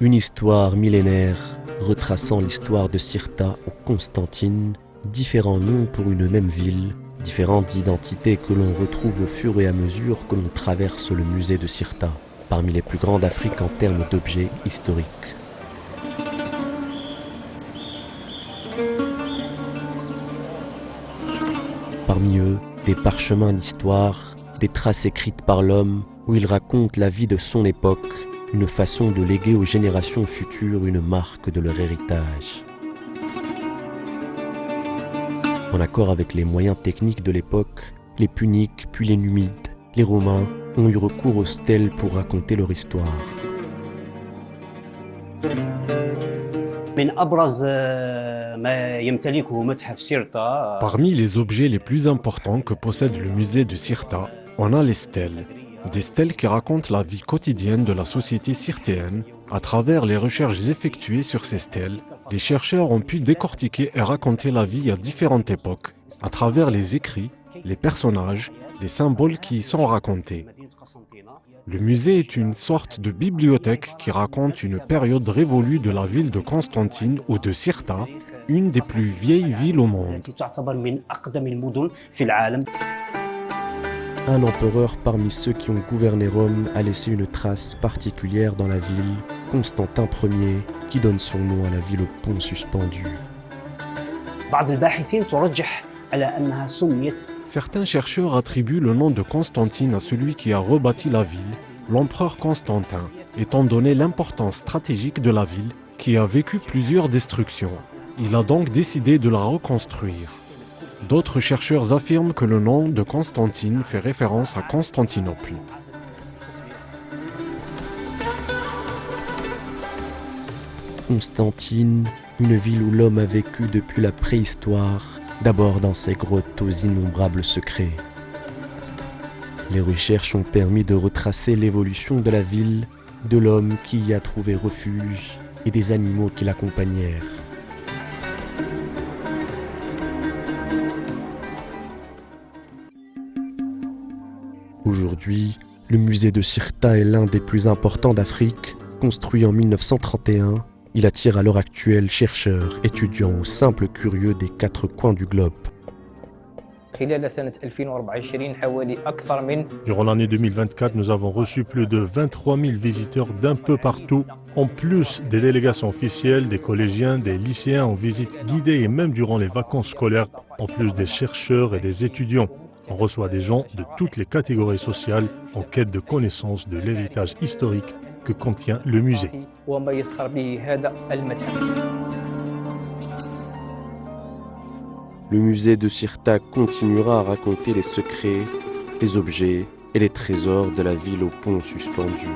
Une histoire millénaire retraçant l'histoire de Cirta ou Constantine, différents noms pour une même ville, différentes identités que l'on retrouve au fur et à mesure que l'on traverse le musée de Cirta, parmi les plus grands d'Afrique en termes d'objets historiques. Parmi eux, des parchemins d'histoire, des traces écrites par l'homme où il raconte la vie de son époque, une façon de léguer aux générations futures une marque de leur héritage. En accord avec les moyens techniques de l'époque, les Puniques puis les Numides, les Romains ont eu recours aux stèles pour raconter leur histoire. Parmi les objets les plus importants que possède le musée de Cirta, on a les stèles. Des stèles qui racontent la vie quotidienne de la société cirtéenne. À travers les recherches effectuées sur ces stèles, les chercheurs ont pu décortiquer et raconter la vie à différentes époques, à travers les écrits, les personnages, les symboles qui y sont racontés. Le musée est une sorte de bibliothèque qui raconte une période révolue de la ville de Constantine ou de Cirta, une des plus vieilles villes au monde. Un empereur parmi ceux qui ont gouverné Rome a laissé une trace particulière dans la ville, Constantin Ier, qui donne son nom à la ville au pont suspendu. Certains chercheurs attribuent le nom de Constantine à celui qui a rebâti la ville, l'empereur Constantin, étant donné l'importance stratégique de la ville qui a vécu plusieurs destructions. Il a donc décidé de la reconstruire. D'autres chercheurs affirment que le nom de Constantine fait référence à Constantinople. Constantine, une ville où l'homme a vécu depuis la préhistoire, d'abord dans ses grottes aux innombrables secrets. Les recherches ont permis de retracer l'évolution de la ville, de l'homme qui y a trouvé refuge et des animaux qui l'accompagnèrent. Aujourd'hui, le musée de Cirta est l'un des plus importants d'Afrique. Construit en 1931, il attire à l'heure actuelle chercheurs, étudiants ou simples curieux des quatre coins du globe. Durant l'année 2024, nous avons reçu plus de 23 000 visiteurs d'un peu partout, en plus des délégations officielles, des collégiens, des lycéens en visite guidée et même durant les vacances scolaires, en plus des chercheurs et des étudiants. On reçoit des gens de toutes les catégories sociales en quête de connaissance de l'héritage historique que contient le musée. Le musée de Cirta continuera à raconter les secrets, les objets et les trésors de la ville au pont suspendu.